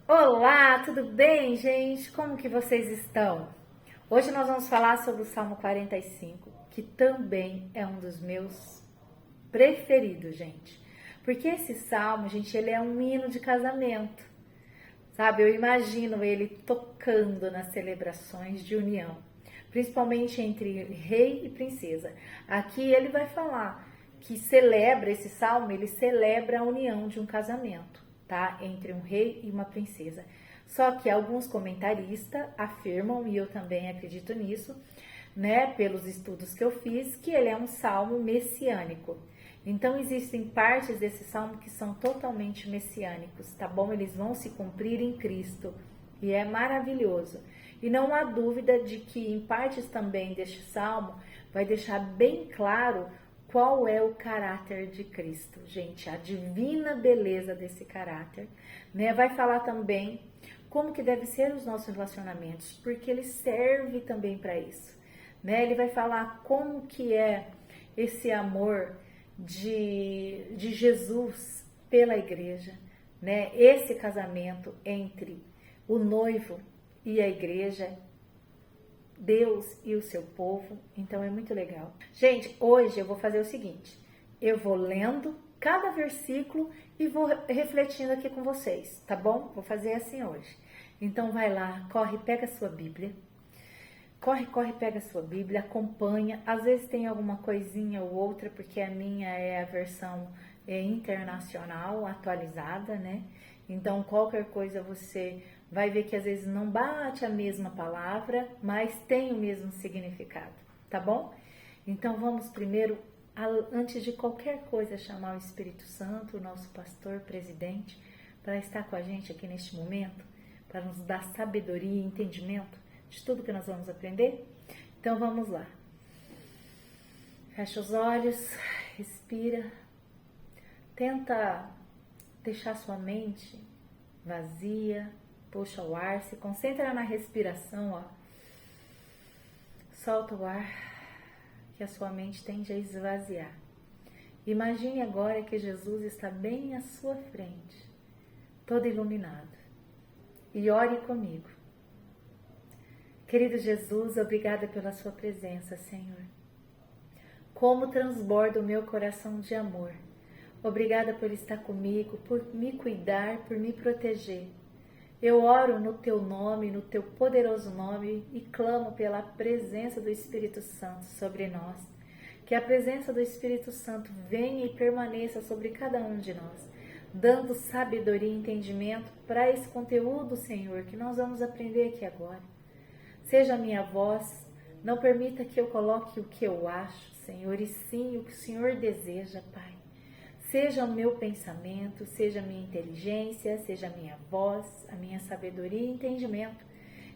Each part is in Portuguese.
Olá, tudo bem, gente? Como que vocês estão? Hoje nós vamos falar sobre o Salmo 45, que também é um dos meus preferidos, gente. Porque esse salmo, gente, ele é um hino de casamento, sabe? Eu imagino ele tocando nas celebrações de união, principalmente entre rei e princesa. Aqui ele vai falar que celebra esse salmo, ele celebra a união de um casamento, tá? Entre um rei e uma princesa. Só que alguns comentaristas afirmam, e eu também acredito nisso, né, pelos estudos que eu fiz, que ele é um salmo messiânico. Então existem partes desse salmo que são totalmente messiânicos, tá bom? Eles vão se cumprir em Cristo e é maravilhoso. E não há dúvida de que em partes também deste salmo vai deixar bem claro qual é o caráter de Cristo, gente, a divina beleza desse caráter, né? Vai falar também como que deve ser os nossos relacionamentos, porque ele serve também para isso, né? Ele vai falar como que é esse amor de Jesus pela igreja, né? Esse casamento entre o noivo e a igreja, Deus e o seu povo. Então é muito legal. Gente, hoje eu vou fazer o seguinte: eu vou lendo cada versículo e vou refletindo aqui com vocês, tá bom? Vou fazer assim hoje. Então vai lá, corre, pega a sua Bíblia. Corre, pega a sua Bíblia, acompanha. Às vezes tem alguma coisinha ou outra, porque a minha é a versão internacional, atualizada, né? Então, qualquer coisa você vai ver que às vezes não bate a mesma palavra, mas tem o mesmo significado, tá bom? Então, vamos primeiro, antes de qualquer coisa, chamar o Espírito Santo, o nosso pastor, presidente, para estar com a gente aqui neste momento, para nos dar sabedoria e entendimento de tudo que nós vamos aprender. Então vamos lá. Fecha os olhos, respira. Tenta deixar sua mente vazia, puxa o ar, se concentra na respiração, ó. Solta o ar que a sua mente tende a esvaziar. Imagine agora que Jesus está bem à sua frente, todo iluminado. E ore comigo. Querido Jesus, obrigada pela sua presença, Senhor. Como transborda o meu coração de amor. Obrigada por estar comigo, por me cuidar, por me proteger. Eu oro no teu nome, no teu poderoso nome e clamo pela presença do Espírito Santo sobre nós. Que a presença do Espírito Santo venha e permaneça sobre cada um de nós, dando sabedoria e entendimento para esse conteúdo, Senhor, que nós vamos aprender aqui agora. Seja a minha voz, não permita que eu coloque o que eu acho, Senhor, e sim o que o Senhor deseja, Pai. Seja o meu pensamento, seja a minha inteligência, seja a minha voz, a minha sabedoria e entendimento.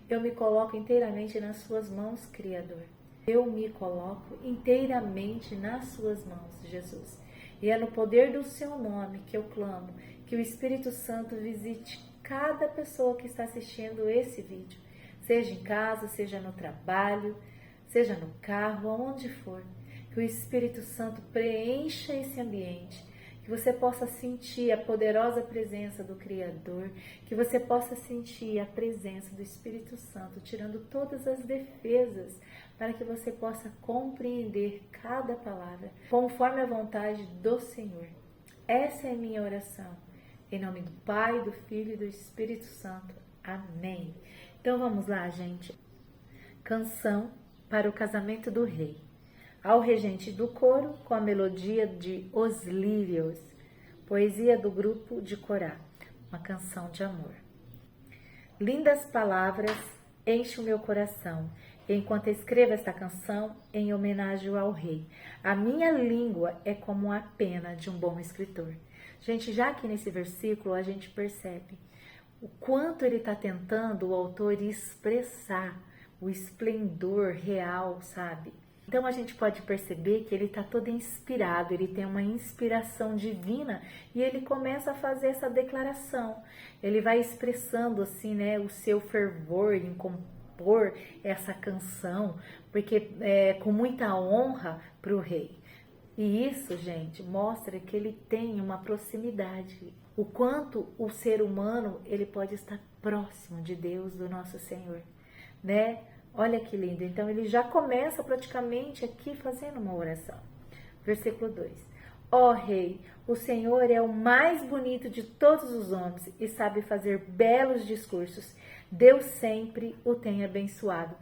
Eu me coloco inteiramente nas suas mãos, Criador. Eu me coloco inteiramente nas suas mãos, Jesus. E é no poder do seu nome que eu clamo que o Espírito Santo visite cada pessoa que está assistindo esse vídeo. Seja em casa, seja no trabalho, seja no carro, aonde for. Que o Espírito Santo preencha esse ambiente. Que você possa sentir a poderosa presença do Criador. Que você possa sentir a presença do Espírito Santo, tirando todas as defesas, para que você possa compreender cada palavra, conforme a vontade do Senhor. Essa é a minha oração. Em nome do Pai, do Filho e do Espírito Santo. Amém. Então vamos lá, gente. Canção para o casamento do rei. Ao regente do coro, com a melodia de Os Lírios. Poesia do grupo de Corá. Uma canção de amor. Lindas palavras enchem o meu coração, enquanto escrevo esta canção em homenagem ao rei. A minha língua é como a pena de um bom escritor. Gente, já que nesse versículo a gente percebe o quanto ele está tentando, o autor, expressar o esplendor real, sabe? Então a gente pode perceber que ele está todo inspirado, ele tem uma inspiração divina e ele começa a fazer essa declaração. Ele vai expressando assim, né, o seu fervor em compor essa canção, porque com muita honra para o rei. E isso, gente, mostra que ele tem uma proximidade o quanto o ser humano ele pode estar próximo de Deus, do nosso Senhor, né? Olha que lindo. Então ele já começa praticamente aqui fazendo uma oração. Versículo 2. Ó Rei, o Senhor é o mais bonito de todos os homens e sabe fazer belos discursos. Deus sempre o tem abençoado.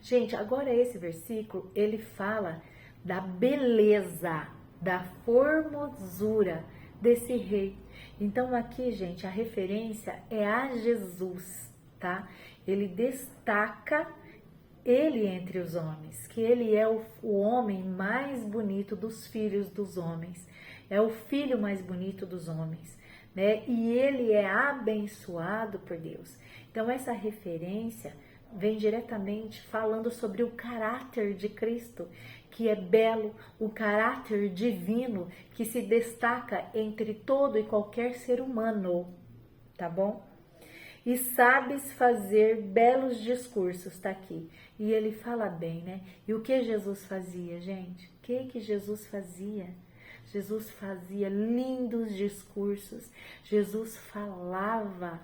Gente, agora esse versículo, ele fala da beleza, da formosura desse rei. Então aqui, gente, a referência é a Jesus, tá? Ele destaca ele entre os homens, que ele é o homem mais bonito dos filhos dos homens, é o filho mais bonito dos homens, né? E ele é abençoado por Deus. Então essa referência vem diretamente falando sobre o caráter de Cristo, que é belo, o caráter divino que se destaca entre todo e qualquer ser humano, tá bom? E sabes fazer belos discursos, tá aqui. E ele fala bem, né? E o que Jesus fazia, gente? O que Jesus fazia? Jesus fazia lindos discursos. Jesus falava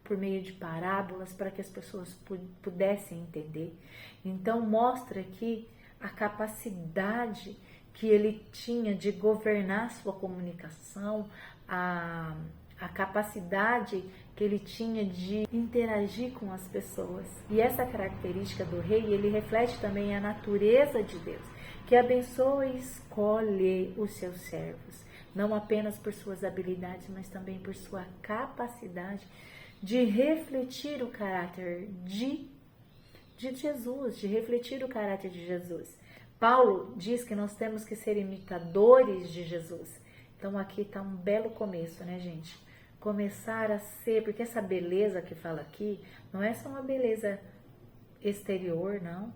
por meio de parábolas para que as pessoas pudessem entender. Então mostra aqui a capacidade que ele tinha de governar sua comunicação, a capacidade que ele tinha de interagir com as pessoas. E essa característica do rei, ele reflete também a natureza de Deus, que abençoa e escolhe os seus servos, não apenas por suas habilidades, mas também por sua capacidade de refletir o caráter de Jesus, de refletir o caráter de Jesus. Paulo diz que nós temos que ser imitadores de Jesus. Então aqui está um belo começo, né, gente? Começar a ser, porque essa beleza que fala aqui não é só uma beleza exterior, não.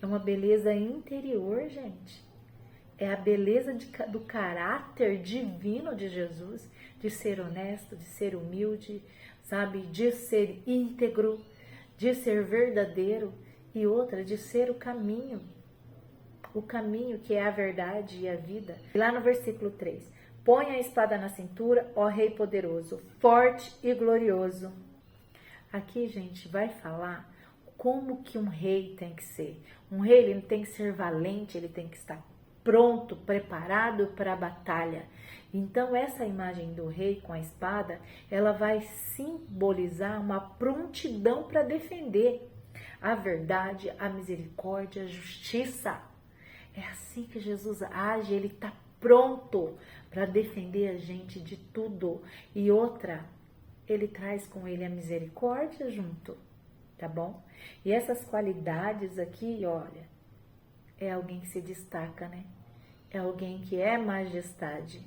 É uma beleza interior, gente. É a beleza do caráter divino de Jesus, de ser honesto, de ser humilde, sabe? De ser íntegro, de ser verdadeiro e outra, de ser o caminho que é a verdade e a vida. E lá no versículo 3, põe a espada na cintura, ó Rei poderoso, forte e glorioso. Aqui, gente, vai falar como que um rei tem que ser. Um rei, ele tem que ser valente, ele tem que estar pronto, preparado para a batalha. Então, essa imagem do rei com a espada, ela vai simbolizar uma prontidão para defender a verdade, a misericórdia, a justiça. É assim que Jesus age, ele está pronto para defender a gente de tudo. E outra, ele traz com ele a misericórdia junto, tá bom? E essas qualidades aqui, olha, é alguém que se destaca, né? É alguém que é majestade,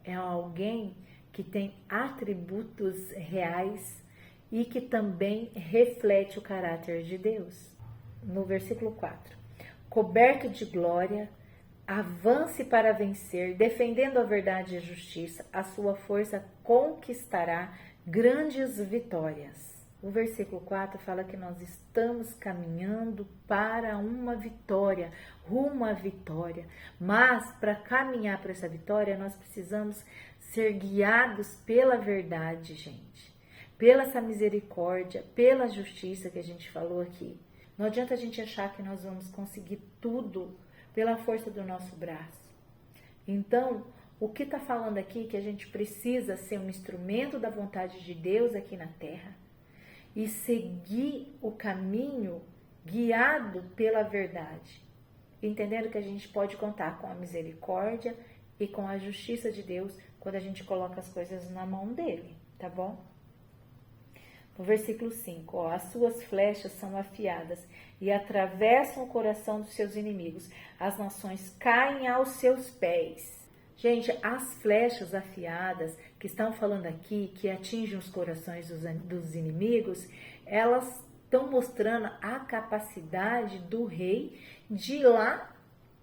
é alguém que tem atributos reais e que também reflete o caráter de Deus. No versículo 4, coberto de glória, avance para vencer, defendendo a verdade e a justiça, a sua força conquistará grandes vitórias. O versículo 4 fala que nós estamos caminhando para uma vitória, rumo à vitória. Mas para caminhar para essa vitória, nós precisamos ser guiados pela verdade, gente. Pela essa misericórdia, pela justiça que a gente falou aqui. Não adianta a gente achar que nós vamos conseguir tudo pela força do nosso braço. Então, o que está falando aqui é que a gente precisa ser um instrumento da vontade de Deus aqui na terra e seguir o caminho guiado pela verdade, entendendo que a gente pode contar com a misericórdia e com a justiça de Deus quando a gente coloca as coisas na mão dele, tá bom? No versículo 5, ó, as suas flechas são afiadas e atravessam o coração dos seus inimigos. As nações caem aos seus pés. Gente, as flechas afiadas que estão falando aqui, que atingem os corações dos inimigos, elas estão mostrando a capacidade do rei de ir lá,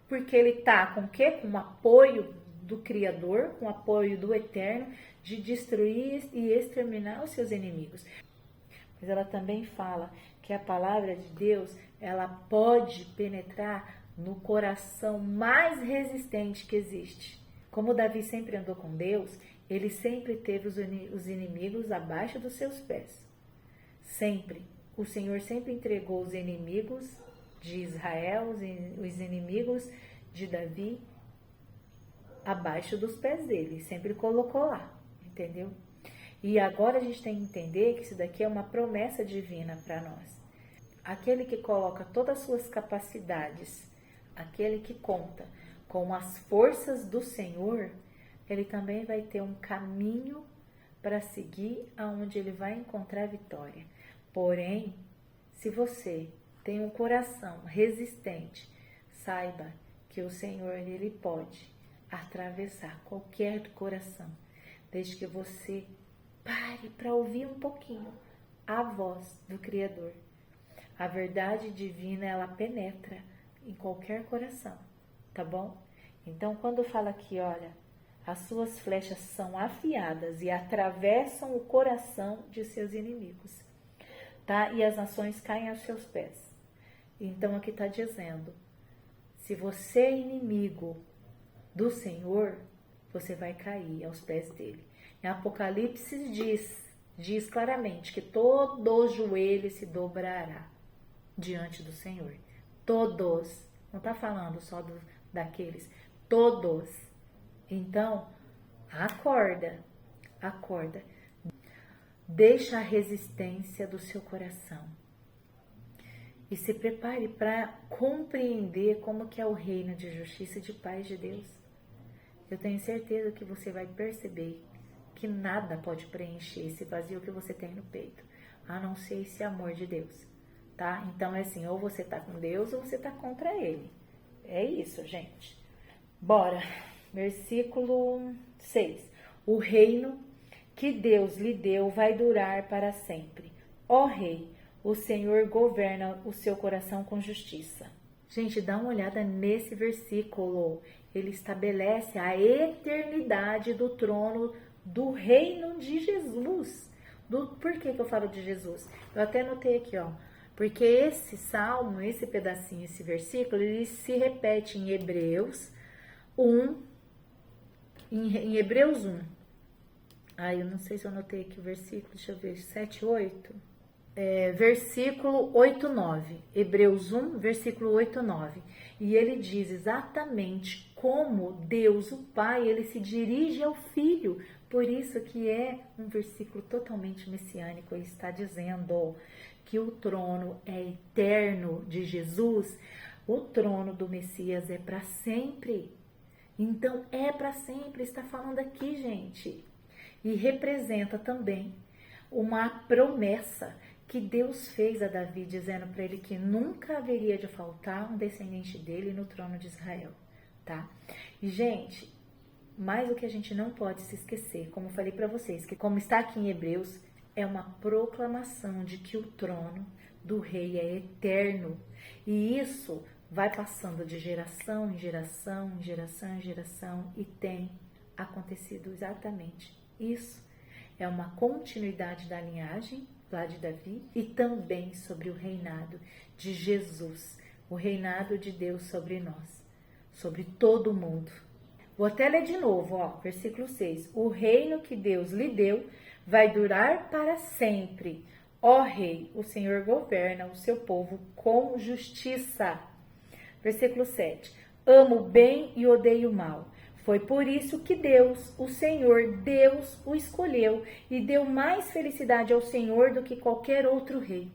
porque ele está com o quê? Com o apoio do Criador, com o apoio do Eterno, de destruir e exterminar os seus inimigos. Mas ela também fala que a palavra de Deus, ela pode penetrar no coração mais resistente que existe. Como Davi sempre andou com Deus, Ele sempre teve os inimigos abaixo dos seus pés. Sempre. O Senhor sempre entregou os inimigos de Israel, os inimigos de Davi, abaixo dos pés dele. Sempre colocou lá, entendeu? E agora a gente tem que entender que isso daqui é uma promessa divina para nós. Aquele que coloca todas as suas capacidades, aquele que conta com as forças do Senhor, ele também vai ter um caminho para seguir aonde ele vai encontrar vitória. Porém, se você tem um coração resistente, saiba que o Senhor, ele pode atravessar qualquer coração, desde que você pare para ouvir um pouquinho a voz do Criador. A verdade divina, ela penetra em qualquer coração, tá bom? Então, quando fala aqui, olha, as suas flechas são afiadas e atravessam o coração de seus inimigos, tá? E as nações caem aos seus pés. Então, aqui está dizendo, se você é inimigo do Senhor, você vai cair aos pés dele. Em Apocalipse diz claramente que todo joelho se dobrará diante do Senhor. Todos. Não está falando só daqueles. Todos. Então, acorda. Deixa a resistência do seu coração. E se prepare para compreender como que é o reino de justiça e de paz de Deus. Eu tenho certeza que você vai perceber que nada pode preencher esse vazio que você tem no peito, a não ser esse amor de Deus, tá? Então é assim, ou você tá com Deus ou você tá contra Ele. É isso, gente. Bora. Versículo 6. O reino que Deus lhe deu vai durar para sempre. Ó Rei, o Senhor governa o seu coração com justiça. Gente, dá uma olhada nesse versículo. Ele estabelece a eternidade do trono do reino de Jesus. Por que eu falo de Jesus? Eu até notei aqui, ó. Porque esse salmo, esse pedacinho, esse versículo, ele se repete em Hebreus 1. Em Hebreus 1. Eu não sei se eu anotei aqui o versículo, deixa eu ver, 7, 8. Versículo 8, 9. Hebreus 1, versículo 8, 9. E ele diz exatamente como Deus, o Pai, ele se dirige ao Filho. Por isso que é um versículo totalmente messiânico. Ele está dizendo que o trono é eterno de Jesus. O trono do Messias é para sempre. Então, é para sempre. Está falando aqui, gente. E representa também uma promessa que Deus fez a Davi, dizendo para ele que nunca haveria de faltar um descendente dele no trono de Israel, tá? E, gente, mais o que a gente não pode se esquecer, como eu falei para vocês, que como está aqui em Hebreus, é uma proclamação de que o trono do rei é eterno. E isso vai passando de geração em geração, em geração em geração, e tem acontecido exatamente isso. É uma continuidade da linhagem lá de Davi e também sobre o reinado de Jesus, o reinado de Deus sobre nós, sobre todo o mundo. Vou até ler de novo, ó, versículo 6. O reino que Deus lhe deu vai durar para sempre. Ó Rei, o Senhor governa o seu povo com justiça. Versículo 7. Amo o bem e odeio o mal. Foi por isso que Deus, o Senhor, Deus o escolheu e deu mais felicidade ao Senhor do que qualquer outro rei.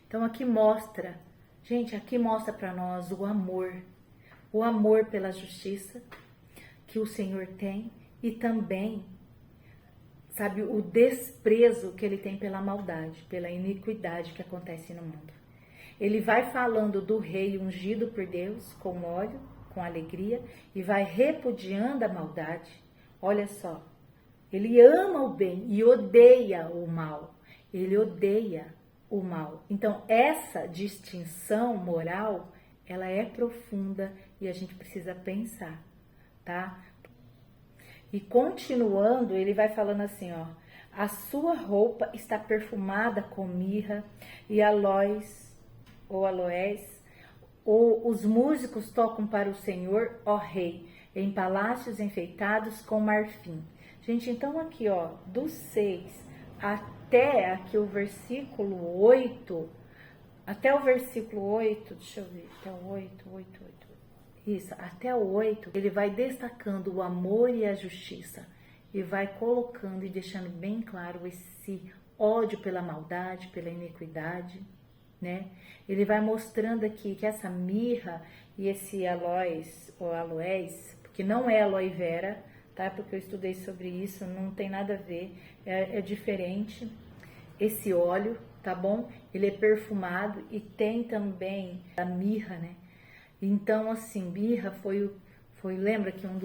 Então aqui mostra, gente, aqui mostra para nós o amor pela justiça que o Senhor tem e também, sabe, o desprezo que ele tem pela maldade, pela iniquidade que acontece no mundo. Ele vai falando do rei ungido por Deus com óleo, com alegria, e vai repudiando a maldade. Olha só, ele ama o bem e odeia o mal. Ele odeia o mal. Então, essa distinção moral, ela é profunda e a gente precisa pensar, tá? E continuando, ele vai falando assim, ó. A sua roupa está perfumada com mirra e aloés, os músicos tocam para o Senhor, ó Rei, em palácios enfeitados com marfim. Gente, então aqui, ó, do 6 até aqui o versículo 8, até o versículo 8, deixa eu ver, até o 8. Isso, até o 8, ele vai destacando o amor e a justiça. E vai colocando e deixando bem claro esse ódio pela maldade, pela iniquidade, né? Ele vai mostrando aqui que essa mirra e esse aloés, ou aloés, porque não é aloe vera, tá? Porque eu estudei sobre isso, não tem nada a ver, é diferente. Esse óleo, tá bom? Ele é perfumado e tem também a mirra, né? Então, assim, mirra lembra que um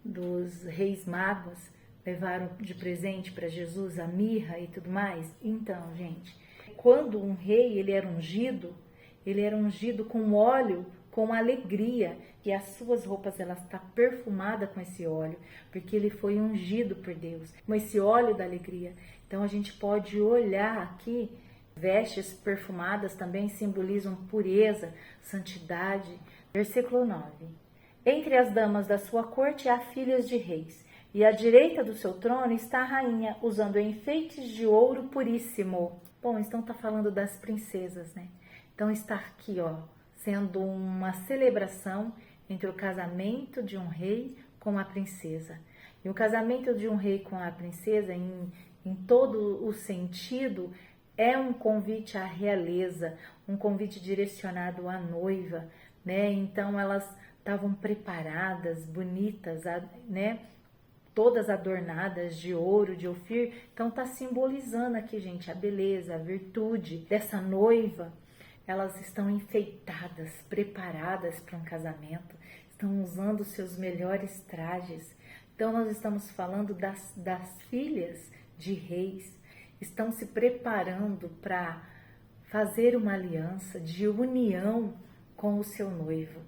dos reis magos levaram de presente para Jesus a mirra e tudo mais? Então, gente, quando um rei ele era ungido com óleo, com alegria, e as suas roupas elas estão perfumadas com esse óleo, porque ele foi ungido por Deus, com esse óleo da alegria. Então a gente pode olhar aqui, vestes perfumadas também simbolizam pureza, santidade. Versículo 9. Entre as damas da sua corte há filhas de reis, e à direita do seu trono está a rainha, usando enfeites de ouro puríssimo. Bom, então está falando das princesas, né? Então está aqui, ó, sendo uma celebração entre o casamento de um rei com a princesa. E o casamento de um rei com a princesa, em todo o sentido, é um convite à realeza, um convite direcionado à noiva, né? Então elas estavam preparadas, bonitas, né? Todas adornadas de ouro, de ofir. Então tá simbolizando aqui, gente, a beleza, a virtude dessa noiva. Elas estão enfeitadas, preparadas para um casamento, estão usando seus melhores trajes. Então nós estamos falando das filhas de reis, estão se preparando para fazer uma aliança de união com o seu noivo.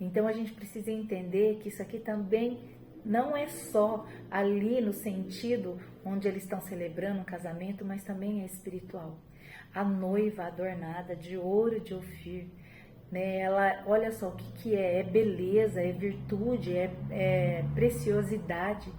Então a gente precisa entender que isso aqui também não é só ali no sentido onde eles estão celebrando um casamento, mas também é espiritual. A noiva adornada de ouro de Ofir, né? Ela, olha só o que é beleza, é virtude, é preciosidade,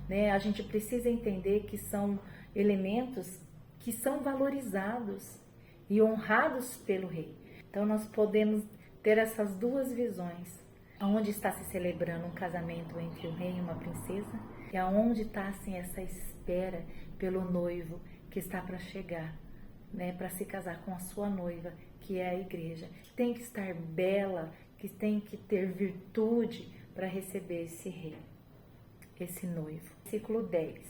né? A gente precisa entender que são elementos que são valorizados e honrados pelo rei. Então nós podemos ter essas duas visões. Aonde está se celebrando um casamento entre um rei e uma princesa, e aonde está assim essa espera pelo noivo que está para chegar, né, para se casar com a sua noiva, que é a igreja. Tem que estar bela, que tem que ter virtude para receber esse rei, esse noivo. Versículo 10.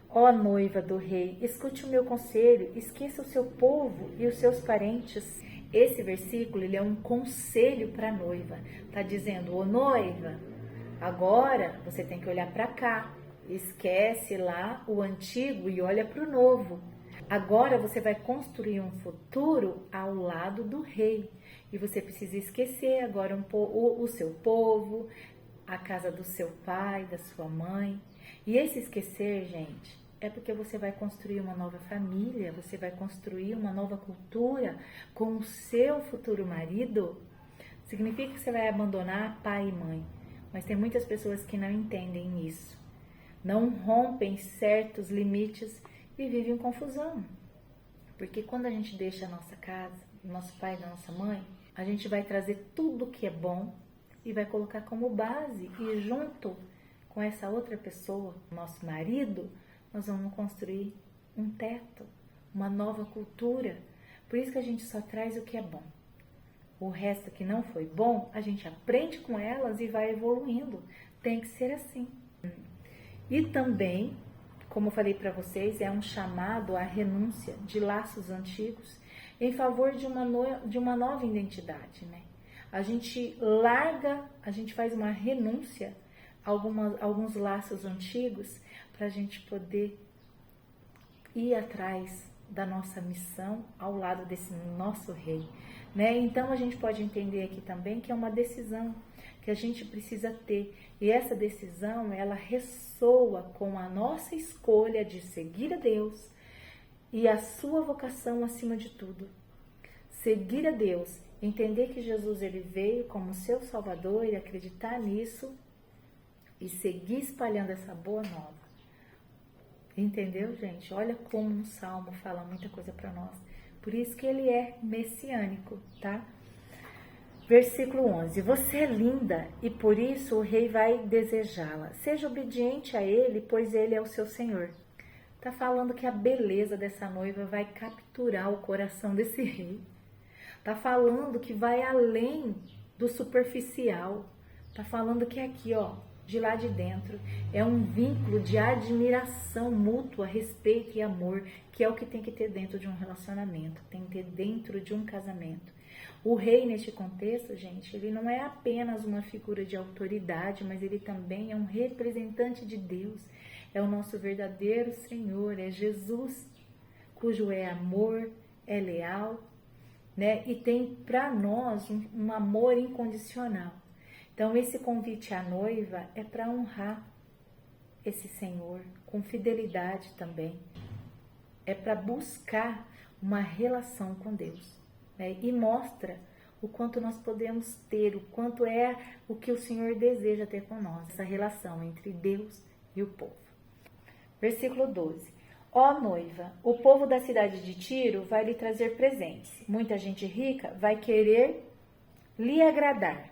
Ó noiva do rei, escute o meu conselho, esqueça o seu povo e os seus parentes. Esse versículo ele é um conselho para a noiva. Está dizendo, ô noiva, agora você tem que olhar para cá. Esquece lá o antigo e olha para o novo. Agora você vai construir um futuro ao lado do rei. E você precisa esquecer agora o seu povo, a casa do seu pai, da sua mãe. E esse esquecer, gente, é porque você vai construir uma nova família, você vai construir uma nova cultura com o seu futuro marido. Significa que você vai abandonar pai e mãe. Mas tem muitas pessoas que não entendem isso. Não rompem certos limites e vivem em confusão. Porque quando a gente deixa a nossa casa, o nosso pai e a nossa mãe, a gente vai trazer tudo que é bom e vai colocar como base. E junto com essa outra pessoa, nosso marido, nós vamos construir um teto, uma nova cultura. Por isso que a gente só traz o que é bom. O resto que não foi bom, a gente aprende com elas e vai evoluindo. Tem que ser assim. E também, como eu falei para vocês, é um chamado à renúncia de laços antigos em favor de uma nova identidade, né? A gente larga, a gente faz uma renúncia a alguns laços antigos para a gente poder ir atrás da nossa missão ao lado desse nosso rei, né? Então a gente pode entender aqui também que é uma decisão que a gente precisa ter, e essa decisão ela ressoa com a nossa escolha de seguir a Deus e a sua vocação acima de tudo. Seguir a Deus, entender que Jesus ele veio como seu Salvador e acreditar nisso e seguir espalhando essa boa nova. Entendeu, gente? Olha como um salmo fala muita coisa para nós. Por isso que ele é messiânico, tá? Versículo 11. Você é linda e por isso o rei vai desejá-la. Seja obediente a ele, pois ele é o seu Senhor. Tá falando que a beleza dessa noiva vai capturar o coração desse rei. Tá falando que vai além do superficial. Tá falando que aqui, ó, de lá de dentro, é um vínculo de admiração mútua, respeito e amor, que é o que tem que ter dentro de um relacionamento, tem que ter dentro de um casamento. O rei, neste contexto, gente, ele não é apenas uma figura de autoridade, mas ele também é um representante de Deus. É o nosso verdadeiro Senhor, é Jesus, cujo é amor, é leal, né? E tem para nós um amor incondicional. Então, esse convite à noiva é para honrar esse Senhor com fidelidade também. É para buscar uma relação com Deus, né? E mostra o quanto nós podemos ter, o quanto é o que o Senhor deseja ter com nós, essa relação entre Deus e o povo. Versículo 12. Ó noiva, o povo da cidade de Tiro vai lhe trazer presentes. Muita gente rica vai querer lhe agradar.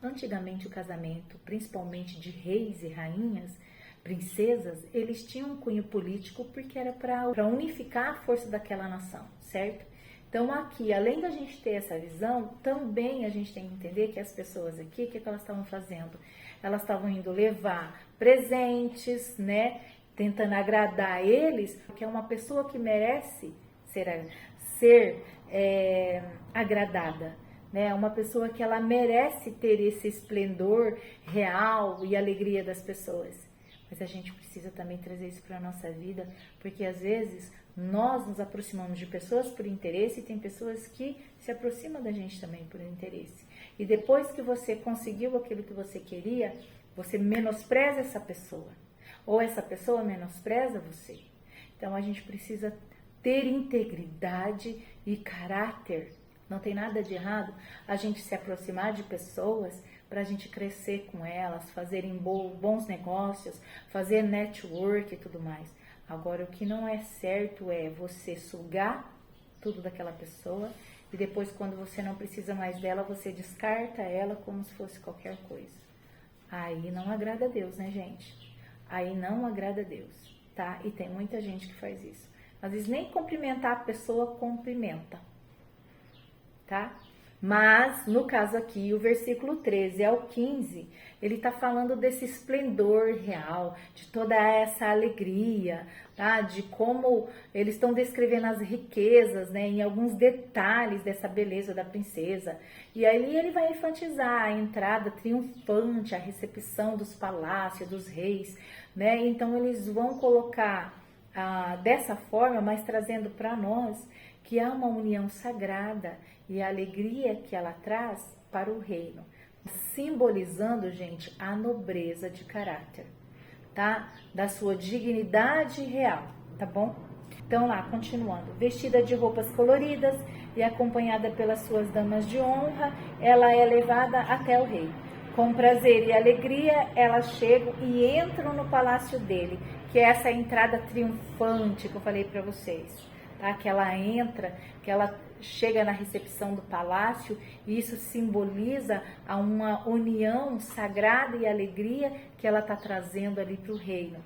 Antigamente o casamento, principalmente de reis e rainhas, princesas, eles tinham um cunho político porque era para unificar a força daquela nação, certo? Então aqui, além da gente ter essa visão, também a gente tem que entender que as pessoas aqui, o que elas estavam fazendo? Elas estavam indo levar presentes, né? Tentando agradar eles, porque é uma pessoa que merece ser agradada. Né? Uma pessoa que ela merece ter esse esplendor real e alegria das pessoas. Mas a gente precisa também trazer isso para a nossa vida, porque às vezes nós nos aproximamos de pessoas por interesse e tem pessoas que se aproximam da gente também por interesse. E depois que você conseguiu aquilo que você queria, você menospreza essa pessoa. Ou essa pessoa menospreza você. Então a gente precisa ter integridade e caráter. Não tem nada de errado a gente se aproximar de pessoas para a gente crescer com elas, fazerem bons negócios, fazer network e tudo mais. Agora, o que não é certo é você sugar tudo daquela pessoa e depois, quando você não precisa mais dela, você descarta ela como se fosse qualquer coisa. Aí não agrada a Deus, né, gente? Aí não agrada a Deus, tá? E tem muita gente que faz isso. Às vezes nem cumprimentar a pessoa cumprimenta. Tá? Mas, no caso aqui, o versículo 13 ao 15, ele está falando desse esplendor real, de toda essa alegria, tá? De como eles estão descrevendo as riquezas, né? Em alguns detalhes dessa beleza da princesa. E aí ele vai enfatizar a entrada triunfante, a recepção dos palácios, dos reis, né? Então, eles vão colocar dessa forma, mas trazendo para nós que há uma união sagrada e a alegria que ela traz para o reino, simbolizando, gente, a nobreza de caráter, tá? Da sua dignidade real, tá bom? Então lá, continuando, vestida de roupas coloridas e acompanhada pelas suas damas de honra, ela é levada até o rei. Com prazer e alegria, elas chegam e entram no palácio dele, que é essa entrada triunfante que eu falei para vocês. Tá? Que ela entra, que ela chega na recepção do palácio, e isso simboliza uma união sagrada e alegria que ela está trazendo ali para o reino.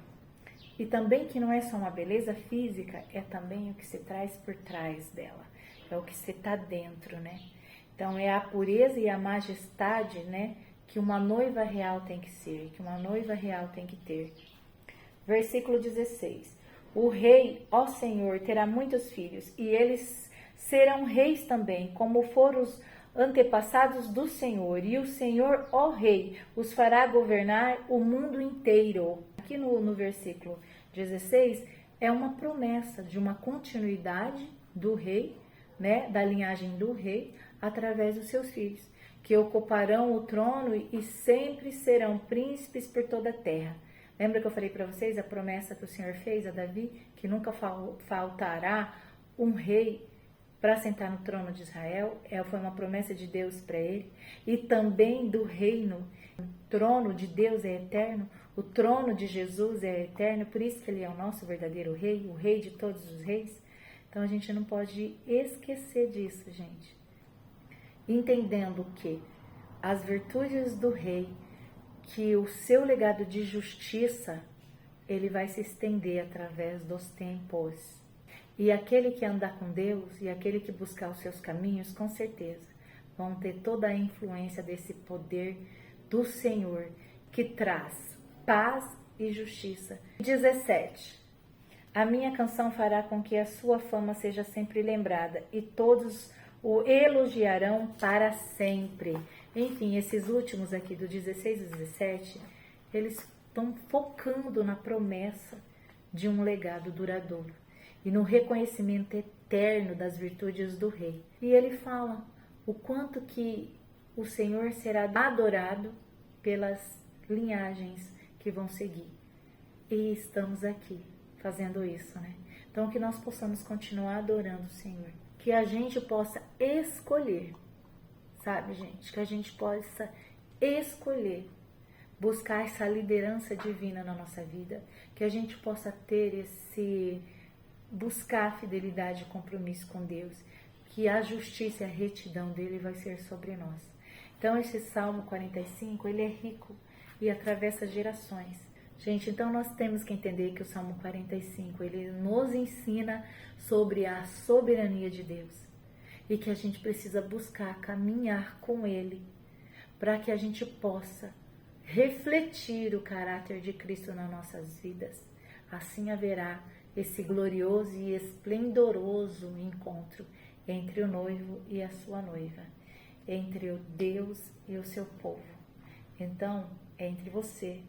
E também que não é só uma beleza física, é também o que se traz por trás dela, é o que se está dentro, né? Então é a pureza e a majestade, né, que uma noiva real tem que ser, que uma noiva real tem que ter. Versículo 16. O rei, ó Senhor, terá muitos filhos, e eles serão reis também, como foram os antepassados do Senhor. E o Senhor, ó rei, os fará governar o mundo inteiro. Aqui no versículo 16, é uma promessa de uma continuidade do rei, né, da linhagem do rei, através dos seus filhos, que ocuparão o trono e sempre serão príncipes por toda a terra. Lembra que eu falei para vocês a promessa que o Senhor fez a Davi? Que nunca faltará um rei para sentar no trono de Israel. Foi uma promessa de Deus para ele. E também do reino trono de Deus é eterno, o trono de Jesus é eterno, por isso que ele é o nosso verdadeiro rei, o rei de todos os reis. Então a gente não pode esquecer disso, gente. Entendendo que as virtudes do rei, que o seu legado de justiça, ele vai se estender através dos tempos. E aquele que andar com Deus e aquele que buscar os seus caminhos, com certeza, vão ter toda a influência desse poder do Senhor, que traz paz e justiça. 17. A minha canção fará com que a sua fama seja sempre lembrada e todos o elogiarão para sempre. Enfim, esses últimos aqui, do 16 e 17, eles estão focando na promessa de um legado duradouro e no reconhecimento eterno das virtudes do rei. E ele fala o quanto que o Senhor será adorado pelas linhagens que vão seguir. E estamos aqui fazendo isso, né? Então, que nós possamos continuar adorando o Senhor. Que a gente possa escolher, sabe, gente? Que a gente possa escolher buscar essa liderança divina na nossa vida. Que a gente possa ter buscar a fidelidade e compromisso com Deus. Que a justiça e a retidão dele vai ser sobre nós. Então, esse Salmo 45, ele é rico e atravessa gerações. Gente, então nós temos que entender que o Salmo 45, ele nos ensina sobre a soberania de Deus. E que a gente precisa buscar caminhar com ele, para que a gente possa refletir o caráter de Cristo nas nossas vidas. Assim haverá esse glorioso e esplendoroso encontro entre o noivo e a sua noiva, entre o Deus e o seu povo. Então, é entre você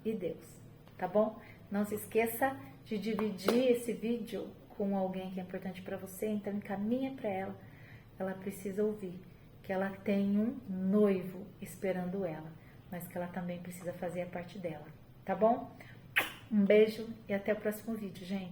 e Deus, tá bom? Não se esqueça de dividir esse vídeo com alguém que é importante para você, então encaminha para ela. Ela precisa ouvir que ela tem um noivo esperando ela, mas que ela também precisa fazer a parte dela, tá bom? Um beijo e até o próximo vídeo, gente.